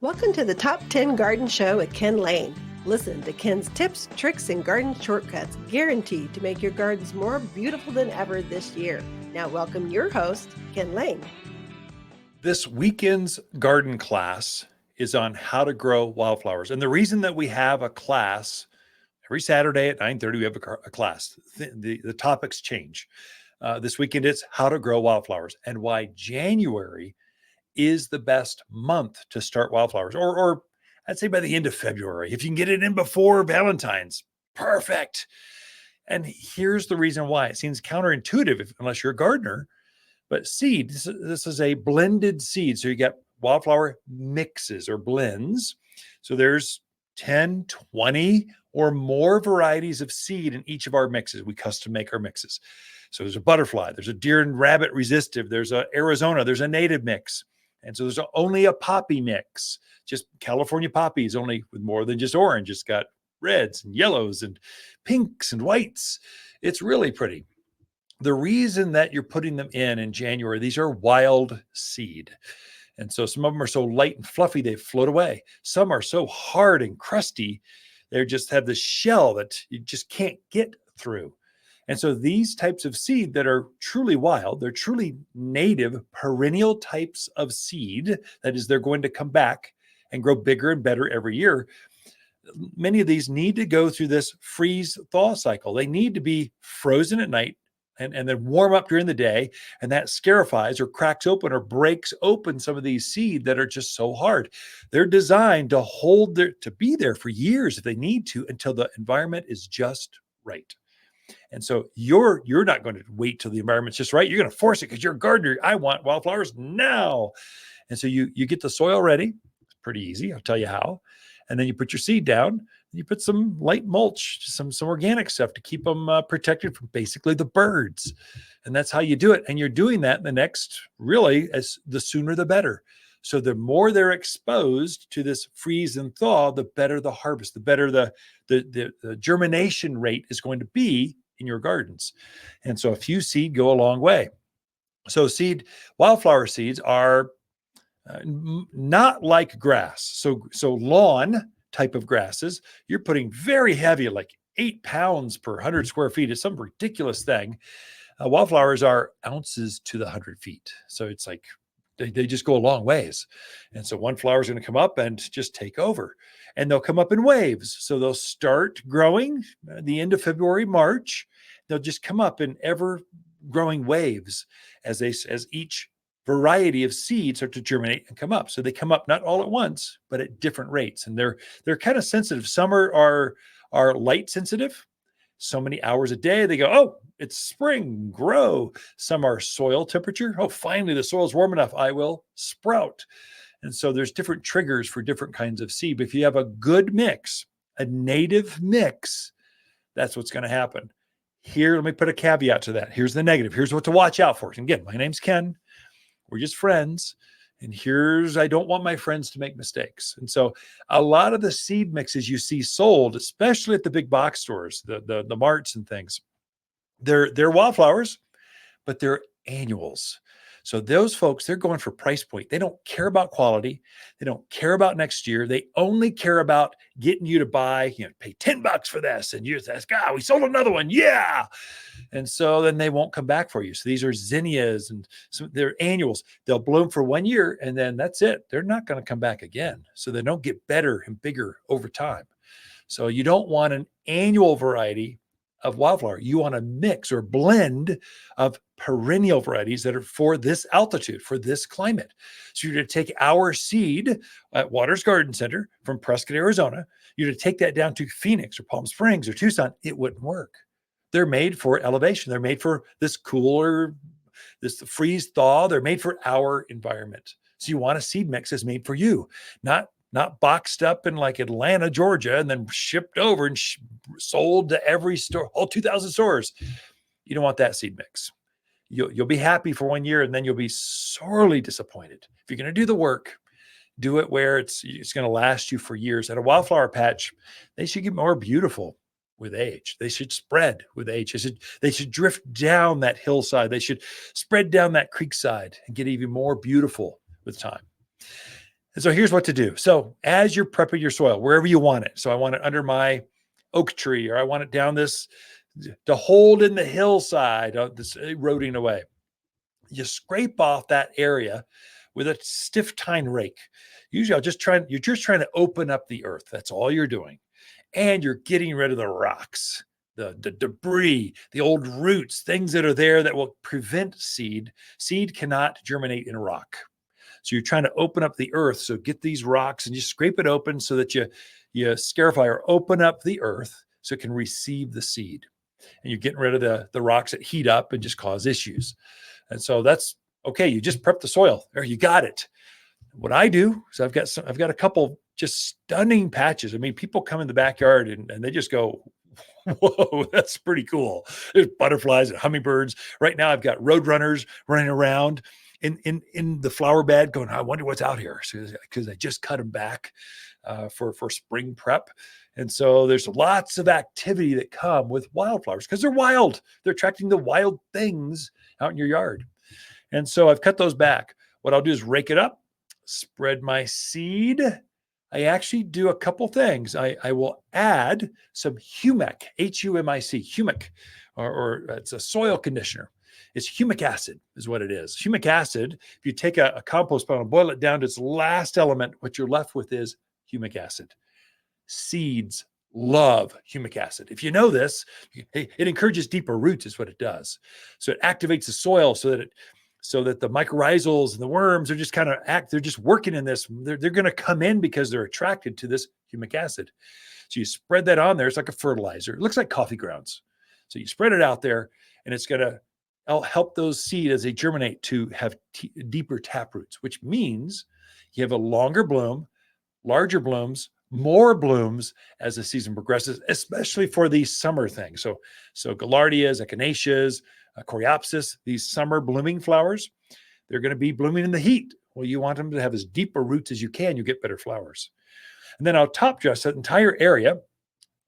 Welcome to the Top 10 Garden Show with Ken Lain. Listen to Ken's tips, tricks, and garden shortcuts guaranteed to make your gardens more beautiful than ever this year. Now welcome your host, Ken Lain. This weekend's garden class is on how to grow wildflowers. And the reason that we have a class every Saturday at 9:30, we have a class. The topics change. This weekend, it's how to grow wildflowers and why January is the best month to start wildflowers, or I'd say by the end of February. If you can get it in before Valentine's, perfect. And here's the reason why. It seems counterintuitive unless you're a gardener, but seed, this is a blended seed. So you get wildflower mixes or blends. So there's 10, 20 or more varieties of seed in each of our mixes. We custom make our mixes. So there's a butterfly, there's a deer and rabbit resistive, there's a Arizona, there's a native mix. And so there's only a poppy mix, just California poppies, only with more than just orange. It's got reds and yellows and pinks and whites. It's really pretty. The reason that you're putting them in January, these are wild seed. And so some of them are so light and fluffy, they float away. Some are so hard and crusty, they just have this shell that you just can't get through. And so these types of seed that are truly wild, they're truly native perennial types of seed. That is, they're going to come back and grow bigger and better every year. Many of these need to go through this freeze-thaw cycle. They need to be frozen at night and then warm up during the day. And that scarifies or cracks open or breaks open some of these seed that are just so hard. They're designed to be there for years if they need to, until the environment is just right. And so you're not going to wait till the environment's just right. You're going to force it because you're a gardener. I want wildflowers now. And so you get the soil ready. It's pretty easy. I'll tell you how. And then you put your seed down. You put some light mulch, some organic stuff to keep them protected from basically the birds. And that's how you do it. And you're doing that the sooner the better. So the more they're exposed to this freeze and thaw, the better the harvest, the better the germination rate is going to be in your gardens. And so a few seed go a long way. So wildflower seeds are not like grass. So lawn type of grasses, you're putting very heavy, like 8 pounds per 100 square feet. It's some ridiculous thing. Wildflowers are ounces to the 100 feet. So it's like, they just go a long ways. And so one flower is going to come up and just take over. And they'll come up in waves. So they'll start growing at the end of February, March. They'll just come up in ever growing waves as each variety of seeds start to germinate and come up. So they come up not all at once, but at different rates. And they're kind of sensitive. Some are light sensitive. So many hours a day, they go, oh, it's spring, grow. Some are soil temperature. Oh, finally, the soil's warm enough. I will sprout. And so there's different triggers for different kinds of seed. But if you have a good mix, a native mix, that's what's going to happen. Here, let me put a caveat to that. Here's the negative. Here's what to watch out for. And again, my name's Ken. We're just friends. And I don't want my friends to make mistakes. And so a lot of the seed mixes you see sold, especially at the big box stores, the marts and things, they're wildflowers, but they're annuals. So those folks, they're going for price point. They don't care about quality. They don't care about next year. They only care about getting you to buy, pay $10 for this. And you ask, we sold another one. Yeah. And so then they won't come back for you. So these are zinnias and they're annuals. They'll bloom for 1 year and then that's it. They're not going to come back again. So they don't get better and bigger over time. So you don't want an annual variety of wildflower. You want a mix or blend of perennial varieties that are for this altitude, for this climate. So you're going to take our seed at Watters Garden Center from Prescott, Arizona. You're going to take that down to Phoenix or Palm Springs or Tucson. It wouldn't work. They're made for elevation. They're made for this cooler, this freeze thaw. They're made for our environment. So you want a seed mix that's made for you, not boxed up in like Atlanta, Georgia, and then shipped over and sold to every store, all 2,000 stores. You don't want that seed mix. You'll be happy for 1 year, and then you'll be sorely disappointed. If you're going to do the work, do it where it's going to last you for years. At a wildflower patch, they should get more beautiful with age. They should spread with age. They should drift down that hillside. They should spread down that creek side and get even more beautiful with time. And so here's what to do. So as you're prepping your soil, wherever you want it. So I want it under my oak tree, or I want it down this to hold in the hillside, this eroding away. You scrape off that area with a stiff tine rake. Usually you're just trying to open up the earth. That's all you're doing. And you're getting rid of the rocks, the debris, the old roots, things that are there that will prevent seed. Seed cannot germinate in rock. So you're trying to open up the earth. So get these rocks and you scrape it open so that you scarify or open up the earth so it can receive the seed. And you're getting rid of the rocks that heat up and just cause issues. And so that's okay. You just prep the soil. There, you got it. What I do is I've got a couple just stunning patches. I mean, people come in the backyard and they just go, whoa, that's pretty cool. There's butterflies and hummingbirds. Right now I've got roadrunners running around in the flower bed going, I wonder what's out here. Because I just cut them back for spring prep. And so there's lots of activity that come with wildflowers because they're wild. They're attracting the wild things out in your yard. And so I've cut those back. What I'll do is rake it up, spread my seed. I actually do a couple things. I will add some humic, Humic, humic, or it's a soil conditioner. It's humic acid is what it is. Humic acid, if you take a compost pile and boil it down to its last element, what you're left with is humic acid. Seeds love humic acid. If you know this, it encourages deeper roots is what it does. So it activates the soil so that the mycorrhizals and the worms are just they're just working in this. They're going to come in because they're attracted to this humic acid. So you spread that on there. It's like a fertilizer. It looks like coffee grounds. So you spread it out there and it's going to help those seeds as they germinate to have deeper tap roots, which means you have a longer bloom, larger blooms, more blooms as the season progresses, especially for these summer things. So gaillardias, echinaceas, coreopsis, these summer blooming flowers, they're going to be blooming in the heat. Well, you want them to have as deep a roots as you can. You get better flowers. And then I'll top dress that entire area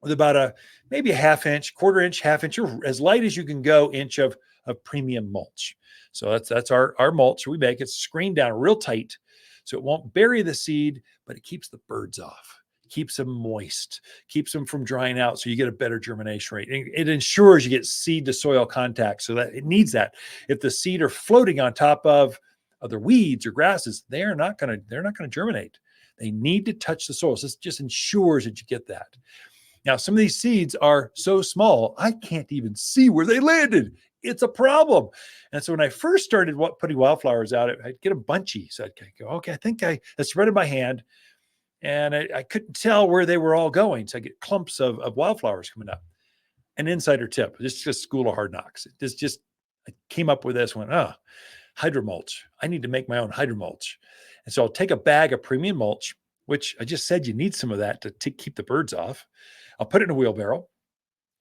with about maybe a half inch, quarter inch, half inch, or as light as you can go inch of premium mulch. So that's our mulch we make. It's screened down real tight so it won't bury the seed, but it keeps the birds off, keeps them moist, keeps them from drying out so you get a better germination rate. It ensures you get seed to soil contact so that it needs that. If the seed are floating on top of other weeds or grasses, they're not going to germinate. They need to touch the soil. So this just ensures that you get that. Now, some of these seeds are so small, I can't even see where they landed. It's a problem. And so when I first started putting wildflowers out, I'd get them bunchy. So I'd go, okay, I think I spread in my hand and I couldn't tell where they were all going. So I get clumps of wildflowers coming up. An insider tip, this is just school of hard knocks. I came up with this one, hydromulch. I need to make my own hydromulch. And so I'll take a bag of premium mulch, which I just said you need some of that to keep the birds off. I'll put it in a wheelbarrow.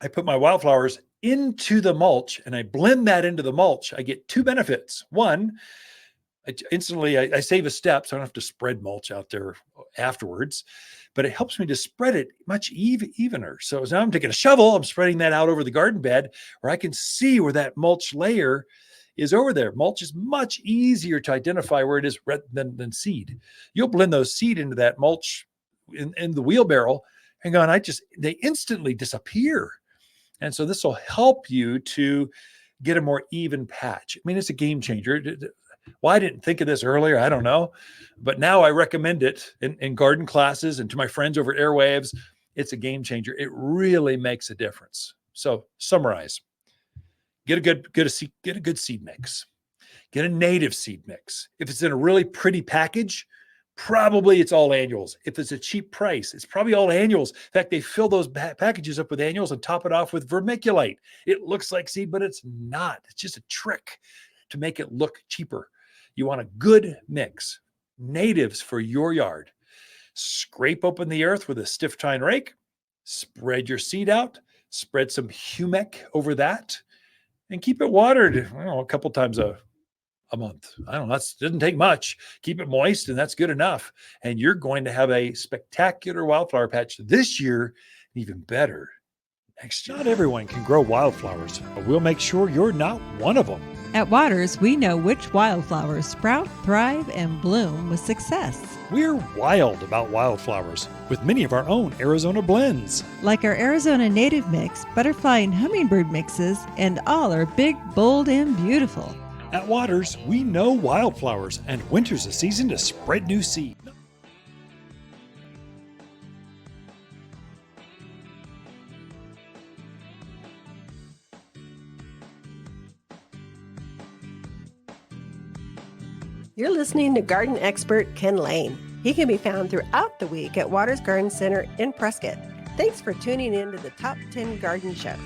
I put my wildflowers into the mulch and I blend that into the mulch. I get two benefits. One, I save a step, so I don't have to spread mulch out there afterwards, but it helps me to spread it much evener. So as now I'm taking a shovel, I'm spreading that out over the garden bed where I can see where that mulch layer is over there. Mulch is much easier to identify where it is than seed. You'll blend those seed into that mulch in the wheelbarrow and they instantly disappear. And so this will help you to get a more even patch. I mean, it's a game changer. Why I didn't think of this earlier, I don't know. But now I recommend it in garden classes and to my friends over airwaves. It's a game changer. It really makes a difference. So summarize. Get a good seed mix. Get a native seed mix. If it's in a really pretty package, probably it's all annuals. If it's a cheap price, it's probably all annuals. In fact, they fill those packages up with annuals and top it off with vermiculite. It looks like seed, but it's not. It's just a trick to make it look cheaper. You want a good mix. Natives for your yard. Scrape open the earth with a stiff tine rake. Spread your seed out. Spread some humic over that. And keep it watered, a couple times a month. I don't know. That doesn't take much. Keep it moist, and that's good enough. And you're going to have a spectacular wildflower patch this year, even better next year. Not everyone can grow wildflowers, but we'll make sure you're not one of them. At Watters, we know which wildflowers sprout, thrive, and bloom with success. We're wild about wildflowers with many of our own Arizona blends. Like our Arizona native mix, butterfly and hummingbird mixes, and all are big, bold, and beautiful. At Watters, we know wildflowers, and winter's a season to spread new seed. You're listening to garden expert Ken Lain. He can be found throughout the week at Watters Garden Center in Prescott. Thanks for tuning in to the Top 10 Garden Show.